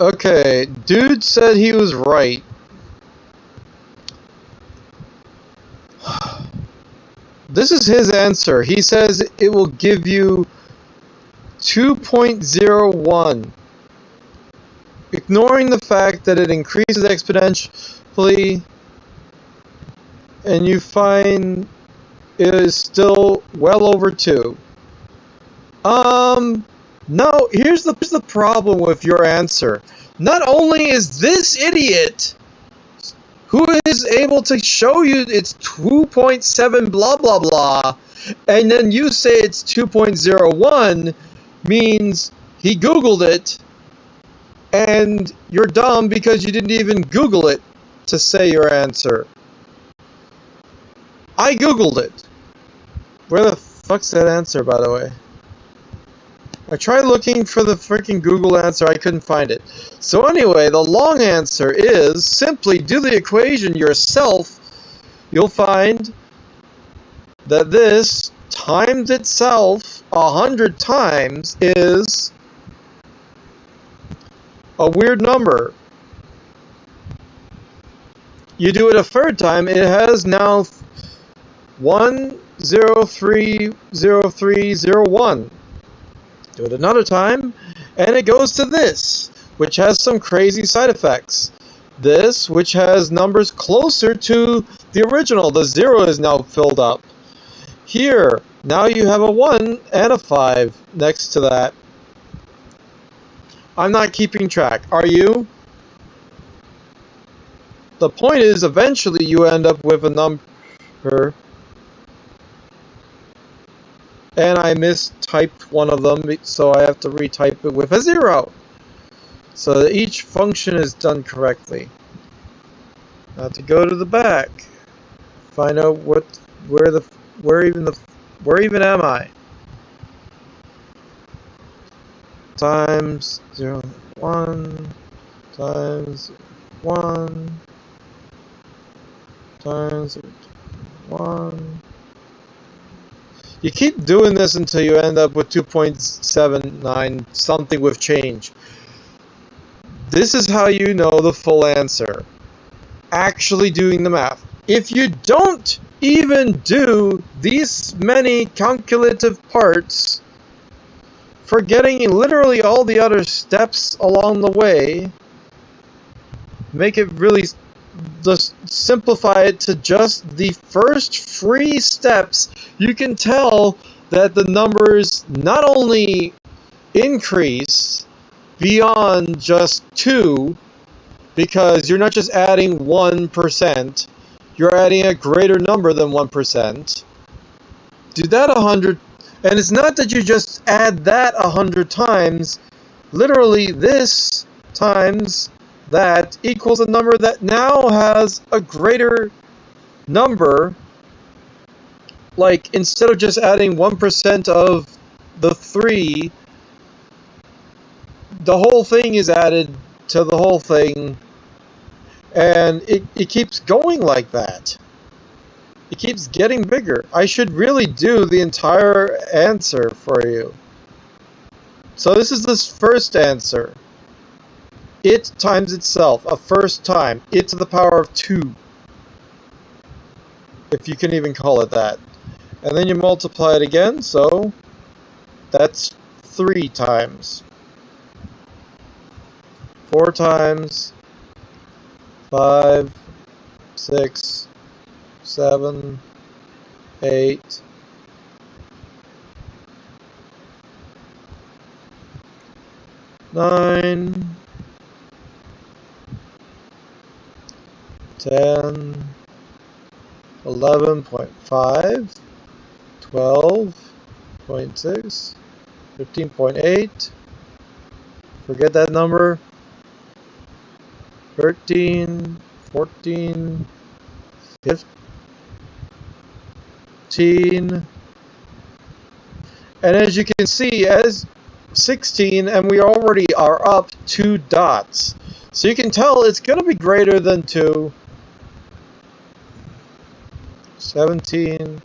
Okay, dude said he was right. This is his answer. He says it will give you 2.01. Ignoring the fact that it increases exponentially, and you find it is still well over 2. No, here's the problem with your answer. Not only is this idiot who is able to show you it's 2.7 blah blah blah, and then you say it's 2.01, means he Googled it, and you're dumb because you didn't even Google it to say your answer. I Googled it. Where the fuck's that answer, by the way? I tried looking for the freaking Google answer, I couldn't find it. So anyway, the long answer is simply do the equation yourself. You'll find that this times itself 100 times is a weird number. You do it a third time, it has now 1030301. Do it another time, and it goes to this, which has some crazy side effects. This, which has numbers closer to the original. The 0 is now filled up. Here, now you have a 1 and a 5 next to that. I'm not keeping track. Are you? The point is, eventually you end up with a number. And I mistyped one of them, so I have to retype it with a 0. So that each function is done correctly. Now to go to the back, find out where even am I? Times 0, 1 times 1 times 1. You keep doing this until you end up with 2.79 something with change. This is how you know the full answer. Actually doing the math. If you don't even do these many calculative parts, forgetting literally all the other steps along the way, make it really just simplify it to just the first 3 steps, you can tell that the numbers not only increase beyond just 2, because you're not just adding 1%, you're adding a greater number than 1%. Do that 100, and it's not that you just add that 100 times, literally this times that equals a number that now has a greater number. Like, instead of just adding 1% of the 3, the whole thing is added to the whole thing, and it keeps going like that. It keeps getting bigger. I should really do the entire answer for you. So this is this first answer. It times itself, a first time. It to the power of 2. If you can even call it that. And then you multiply it again, so that's 3 times. 4 times. 5, 6, 7, 8. 9, 10, 11.5, 12.6, 15.8, forget that number, 13, 14, 15, and as you can see, as 16, and we already are up 2 dots. So you can tell it's going to be greater than 2. 17,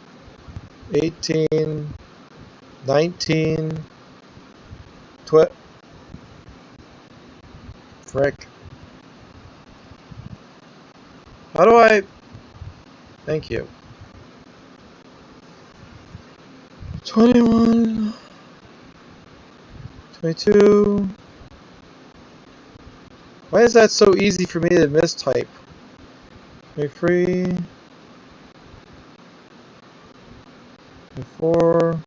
18, 19, 20. frick. How do I... Thank you. 21... 22... Why is that so easy for me to mistype? 23... 24...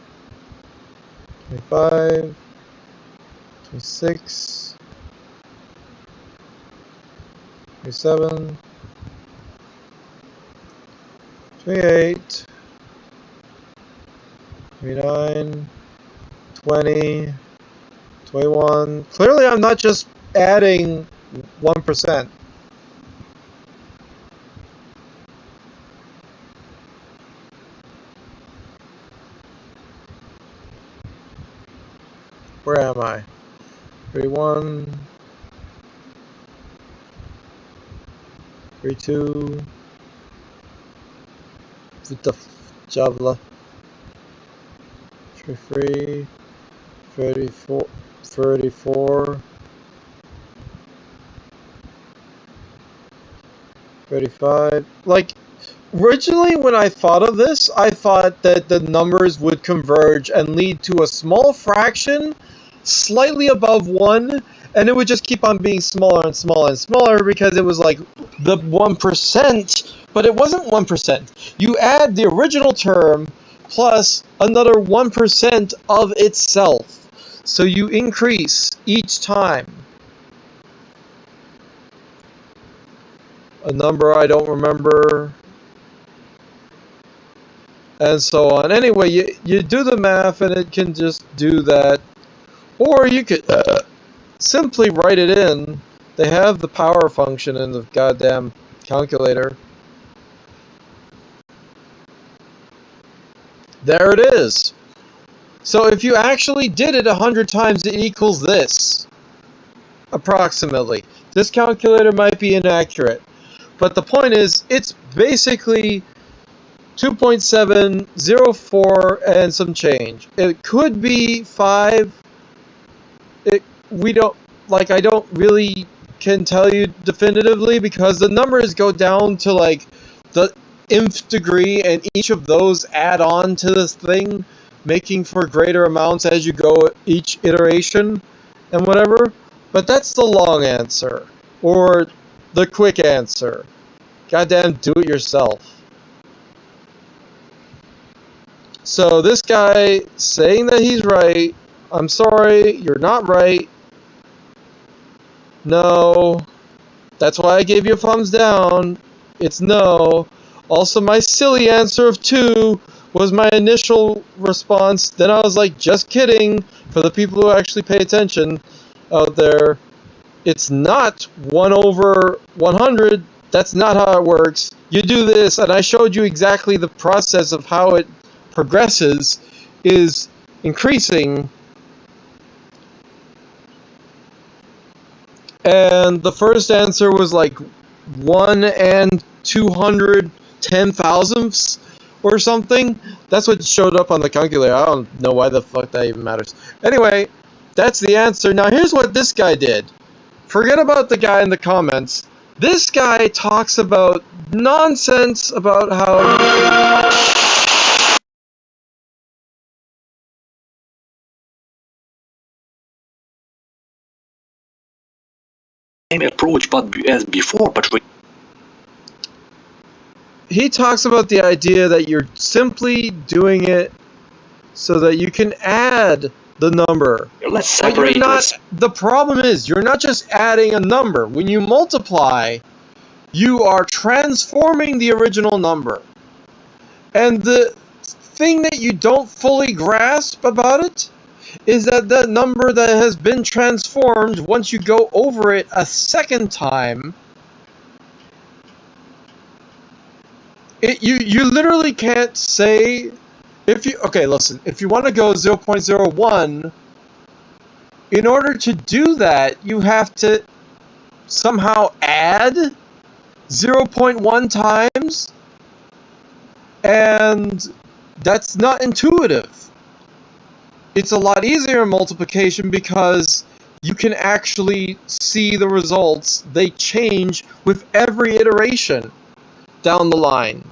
25... 26... 27... 28... 29... 20... 21... Clearly I'm not just adding 1%. Where am I? 31... 32... The Javla. 33... 34... 34... 35... Like, originally when I thought of this, I thought that the numbers would converge and lead to a small fraction slightly above 1, and it would just keep on being smaller and smaller and smaller because it was like the 1%, but it wasn't 1%. You add the original term plus another 1% of itself. So you increase each time. A number I don't remember, and so on. Anyway, you do the math and it can just do that. Or you could simply write it in. They have the power function in the goddamn calculator. There it is. So if you actually did it 100 times, it equals this. Approximately. This calculator might be inaccurate. But the point is, it's basically 2.704 and some change. It could be 5. I don't really can tell you definitively because the numbers go down to like the nth degree, and each of those add on to this thing, making for greater amounts as you go each iteration and whatever. But that's the long answer, or the quick answer. Goddamn, do it yourself. So this guy saying that he's right, I'm sorry, you're not right. No. That's why I gave you a thumbs down. It's no. Also, my silly answer of 2 was my initial response. Then I was like, just kidding, for the people who actually pay attention out there. It's not 1 over 100. That's not how it works. You do this, and I showed you exactly the process of how it progresses is increasing. And the first answer was like 1 and 210 thousandths or something. That's what showed up on the calculator. I don't know why the fuck that even matters. Anyway, that's the answer. Now here's what this guy did. Forget about the guy in the comments. This guy talks about nonsense about how... Same approach, but as before, but he talks about the idea that you're simply doing it so that you can add the number. let's separate this. The problem is, you're not just adding a number. When you multiply, you are transforming the original number. And the thing that you don't fully grasp about it is that the number that has been transformed, once you go over it a second time, you literally can't say, okay, listen, if you want to go 0.01, in order to do that, you have to somehow add 0.1 times, and that's not intuitive. It's a lot easier in multiplication because you can actually see the results. They change with every iteration down the line.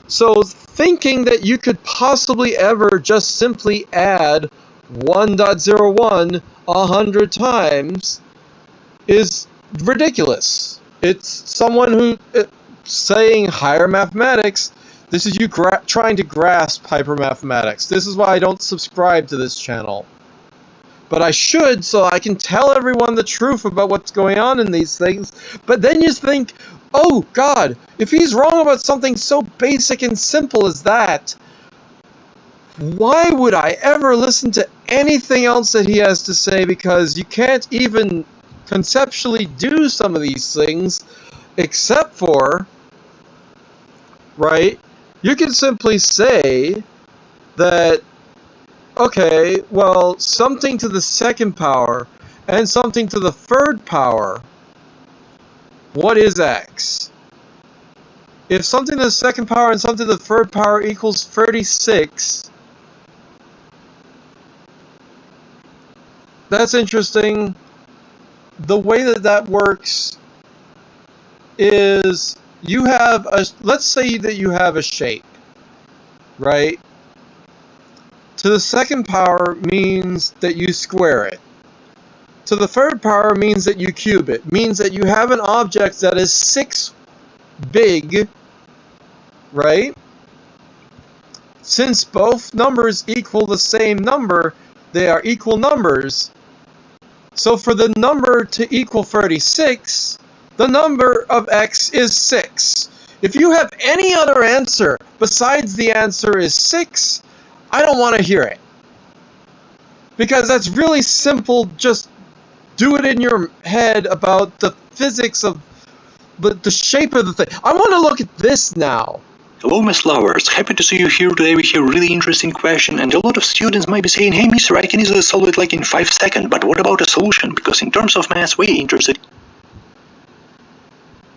So thinking that you could possibly ever just simply add 1.01 100 times is ridiculous. It's someone who saying higher mathematics. This is you trying to grasp hypermathematics. This is why I don't subscribe to this channel. But I should, so I can tell everyone the truth about what's going on in these things. But then you think, oh God, if he's wrong about something so basic and simple as that, why would I ever listen to anything else that he has to say? Because you can't even conceptually do some of these things except for, right, you can simply say that, okay, well, something to the second power and something to the third power, what is x? If something to the second power and something to the third power equals 36, that's interesting. The way that that works is you have a, let's say that you have a shape, right? To the second power means that you square it. To the third power means that you cube it. Means that you have an object that is 6 big, right? Since both numbers equal the same number, they are equal numbers. So for the number to equal 36, the number of x is 6. If you have any other answer besides the answer is 6, I don't want to hear it. Because that's really simple, just do it in your head about the physics of the shape of the thing. I want to look at this now. Hello, Miss Lovers. Happy to see you here today. We have a really interesting question, and a lot of students might be saying, hey, mister, I can easily solve it like in 5 seconds, but what about a solution? Because in terms of math, we're interested.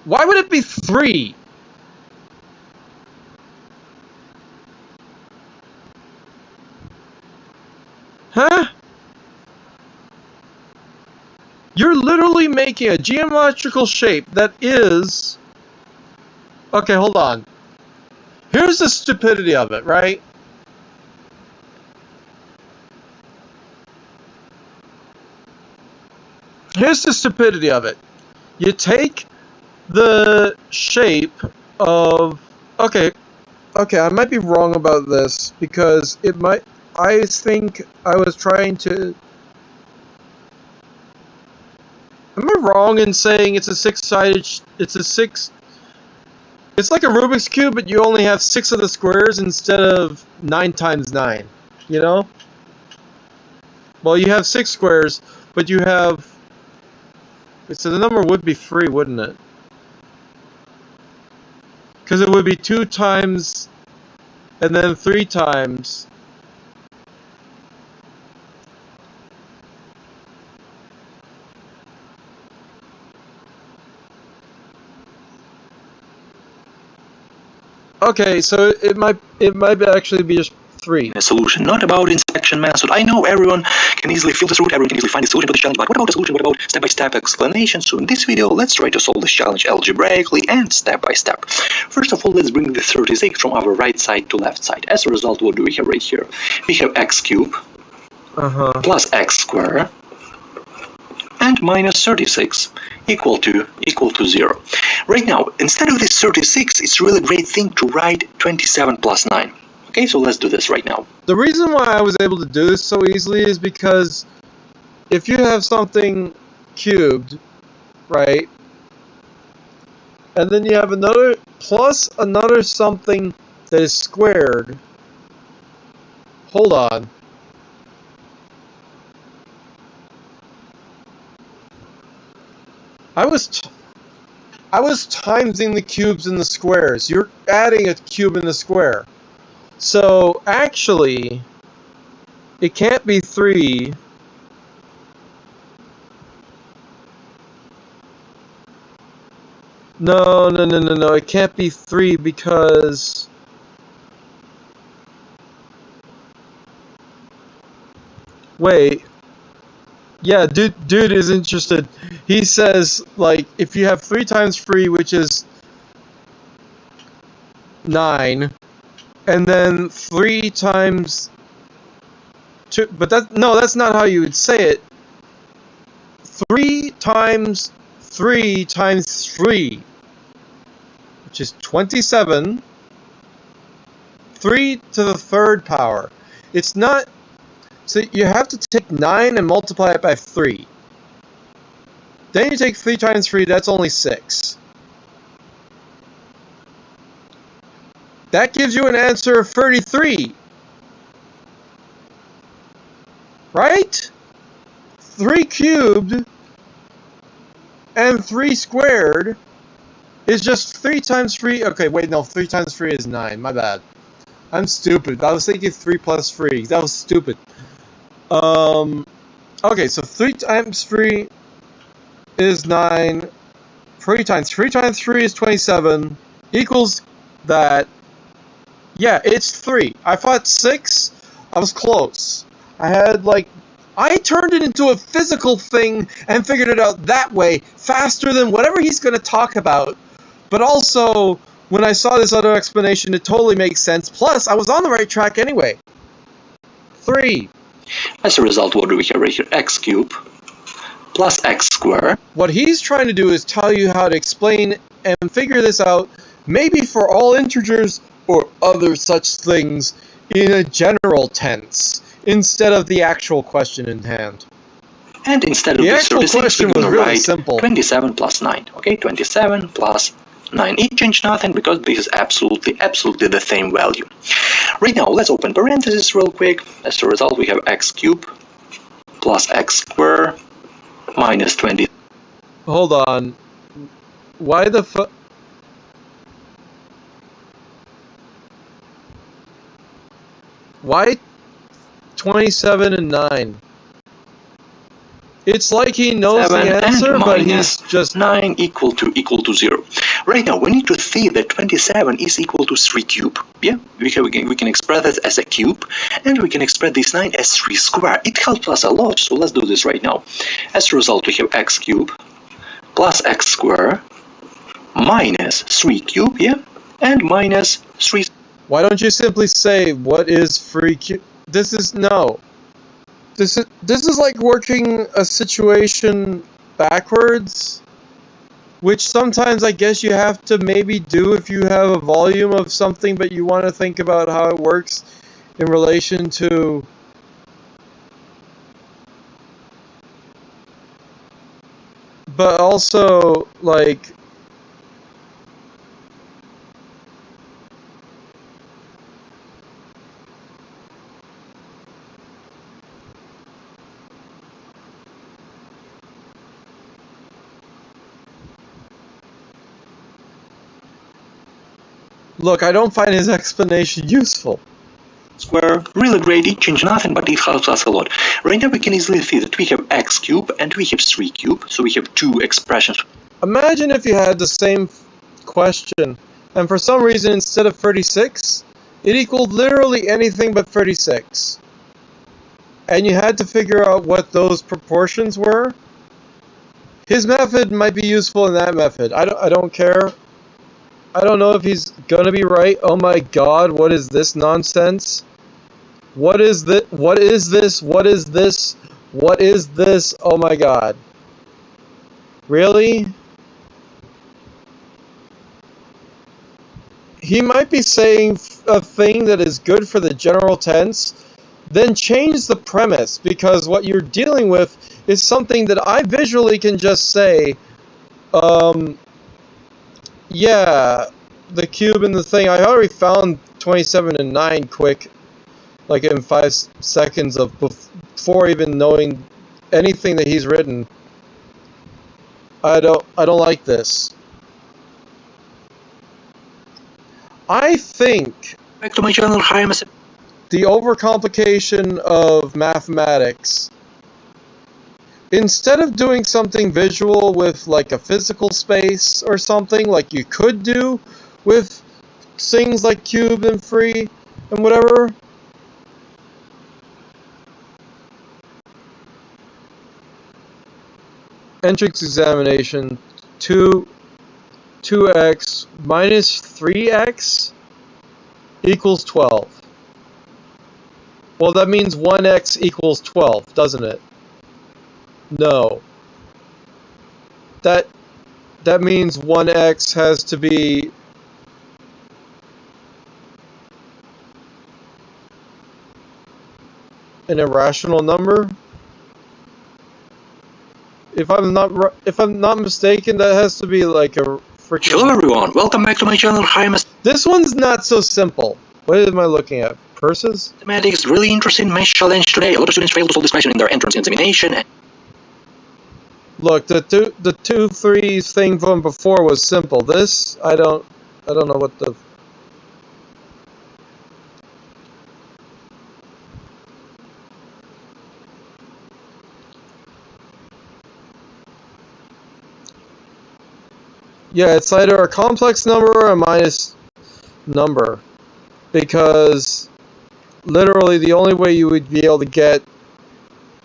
Why would it be 3? Huh? You're literally making a geometrical shape that is... Okay, hold on. Here's the stupidity of it, right? Here's the stupidity of it. You take the shape of... Okay, I might be wrong about this, because it might... I think I was trying to... Am I wrong in saying it's a 6-sided... It's a 6... It's like a Rubik's Cube, but you only have 6 of the squares instead of 9 times 9, you know? Well, you have 6 squares, but you have... So the number would be 3, wouldn't it? Because it would be 2 times, and then 3 times. Okay, so it might actually be just 3. A solution, not about inspection method. I know everyone can easily fill this route, everyone can easily find the solution to the challenge, but what about a solution? What about step-by-step explanation? So in this video, let's try to solve this challenge algebraically and step-by-step. First of all, let's bring the 36 from our right side to left side. As a result, what do we have right here? We have x cubed plus x squared and minus 36 equal to 0. Right now, instead of this 36, it's a really great thing to write 27 plus 9. Okay, so let's do this right now. The reason why I was able to do this so easily is because if you have something cubed, right, and then you have another plus another something that is squared, hold on. I was timesing the cubes and the squares. You're adding a cube and a square. So actually, it can't be 3. No, it can't be 3 because... Wait. Yeah, dude is interested. He says, like, if you have 3 times 3, which is 9, and then 3 times 2, but that's not how you would say it. 3 times 3 times 3, which is 27, 3 to the 3rd power. It's not, so you have to take 9 and multiply it by 3. Then you take 3 times 3, that's only 6. That gives you an answer of 33. Right? 3 cubed and 3 squared is just 3 times 3. Okay, wait, no, 3 times 3 is 9. My bad. I'm stupid. I was thinking 3 plus 3. That was stupid. Okay, so 3 times 3 is 9. 3 times 3 is 27. Equals that. Yeah, it's 3. I thought 6. I was close. I turned it into a physical thing and figured it out that way faster than whatever he's going to talk about. But also, when I saw this other explanation, it totally makes sense. Plus, I was on the right track anyway. 3. As a result, what do we have right here? X cubed plus x squared. What he's trying to do is tell you how to explain and figure this out, maybe for all integers or other such things, in a general tense, instead of the actual question in hand. And instead of The this actual question was really write simple. 27 plus 9. Okay, 27 plus 9. It changed nothing because this is absolutely the same value. Right now, let's open parentheses real quick. As a result, we have x cubed plus x squared minus 20. Hold on. Why the fuck? Why 27 and 9? It's like he knows the answer, but he's just 9 equal to 0. Right now, we need to see that 27 is equal to 3 cubed. Yeah, we can express it as a cube, and we can express this 9 as 3 square. It helps us a lot, so let's do this right now. As a result, we have x cubed plus x squared minus 3 cubed, yeah, and minus 3. Why don't you simply say, what is 3 cubed? This is like working a situation backwards, which sometimes I guess you have to maybe do if you have a volume of something, but you want to think about how it works in relation to but also like look, I don't find his explanation useful. Square, really great, it changed nothing, but it helps us a lot. Right now we can easily see that we have x cubed and we have 3 cubed, so we have 2 expressions. Imagine if you had the same question, and for some reason instead of 36, it equaled literally anything but 36. And you had to figure out what those proportions were. His method might be useful in that method. I don't care. I don't know if he's gonna be right. Oh my god, what is this nonsense? What is this? What is this? What is this? What is this? Oh my god. Really? He might be saying a thing that is good for the general tense, then change the premise, because what you're dealing with is something that I visually can just say, yeah, the cube and the thing. I already found 27 and 9 quick, like in 5 seconds of before even knowing anything that he's written. I don't like this. I think Back to my channel, hi, I'm the overcomplication of mathematics, instead of doing something visual with like a physical space or something like you could do with things like cube and free and whatever, entrance examination, 2x minus 3x equals 12. Well, that means 1x equals 12, doesn't it? No. That means 1x has to be an irrational number. If I'm not mistaken, that has to be like a freaking... Hello everyone, welcome back to my channel. Hi, This one's not so simple. What am I looking at? Purses? Mathematics, really interesting math challenge today. A lot of students failed to solve this question in their entrance examination. Look, the 2-3 thing from before was simple. This, I don't know what the... Yeah, it's either a complex number or a minus number. Because literally the only way you would be able to get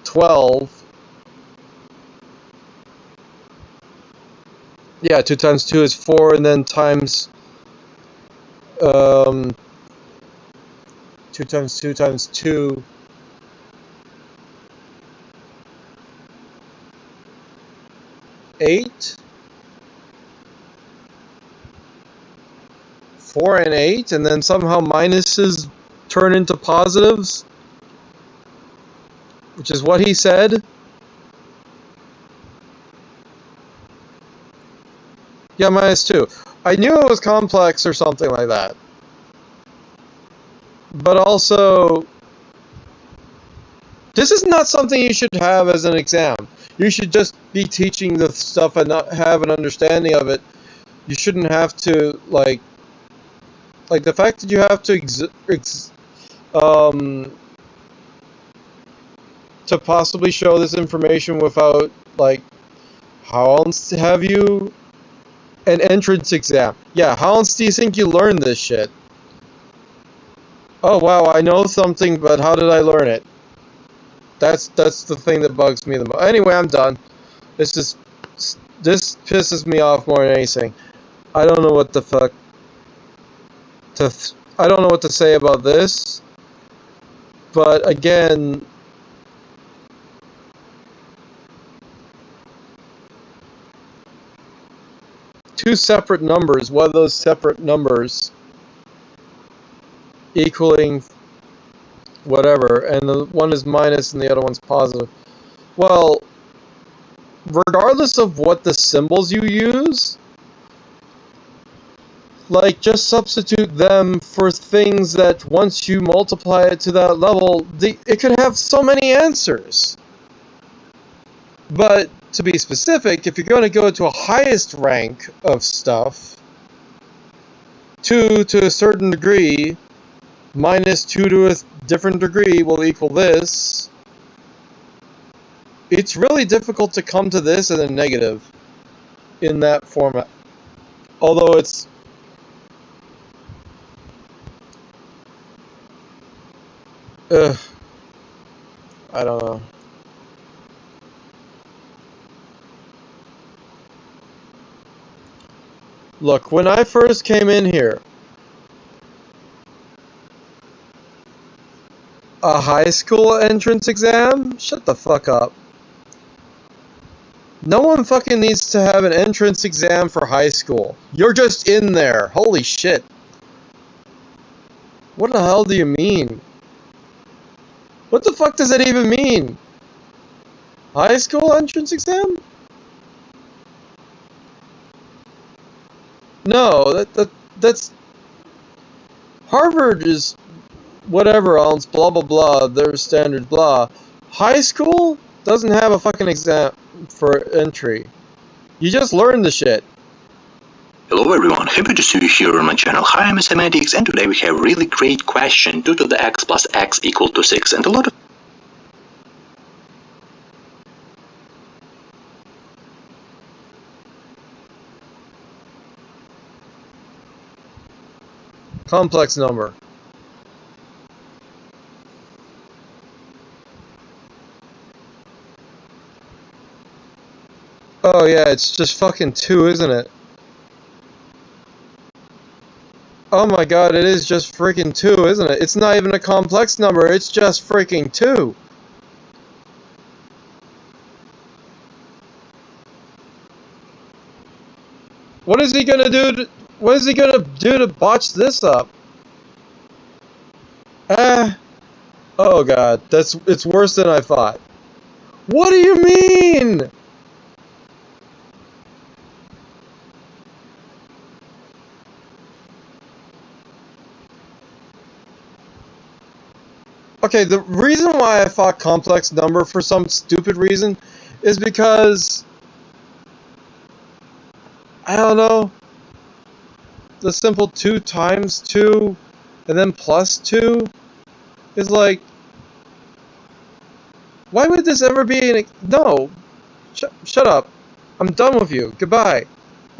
12... Yeah, 2 times 2 is 4, and then times... 2 times 2 times 2... 8? 4 and 8, and then somehow minuses turn into positives, which is what he said. Yeah, minus 2. I knew it was complex or something like that. But also, this is not something you should have as an exam. You should just be teaching the stuff and not have an understanding of it. You shouldn't have to, like the fact that you have to to possibly show this information without, like, how else have you an entrance exam? Yeah, how else do you think you learn this shit? Oh wow, I know something, but how did I learn it? That's the thing that bugs me the most. Anyway, I'm done. This pisses me off more than anything. I don't know what the fuck I don't know what to say about this. But again, two separate numbers, what are those separate numbers equaling whatever, and the one is minus and the other one's positive. Well, regardless of what the symbols you use, like, just substitute them for things that once you multiply it to that level, it could have so many answers. But to be specific, if you're going to go to a highest rank of stuff, 2 to a certain degree minus 2 to a different degree will equal this. It's really difficult to come to this in a negative in that format. Although it's... I don't know. Look, when I first came in here, a high school entrance exam? Shut the fuck up. No one fucking needs to have an entrance exam for high school. You're just in there. Holy shit. What the hell do you mean? What the fuck does that even mean? High school entrance exam? No, that's... Harvard is whatever else, blah blah blah, their standard blah. High school doesn't have a fucking exam for entry. You just learn the shit. Hello everyone, happy to see you here on my channel. Hi, I'm Mathematics, and today we have a really great question. 2 to the x plus x equal to 6, and a lot of... Complex number. Oh yeah, it's just fucking 2, isn't it? Oh my god, it is just freaking 2, isn't it? It's not even a complex number, it's just freaking 2. What is he gonna do what is he gonna do to botch this up? Oh god, it's worse than I thought. What do you mean? Okay, the reason why I thought complex number for some stupid reason is because, I don't know, the simple 2 times 2 and then plus 2 is like, why would this ever be no, shut up. I'm done with you. Goodbye.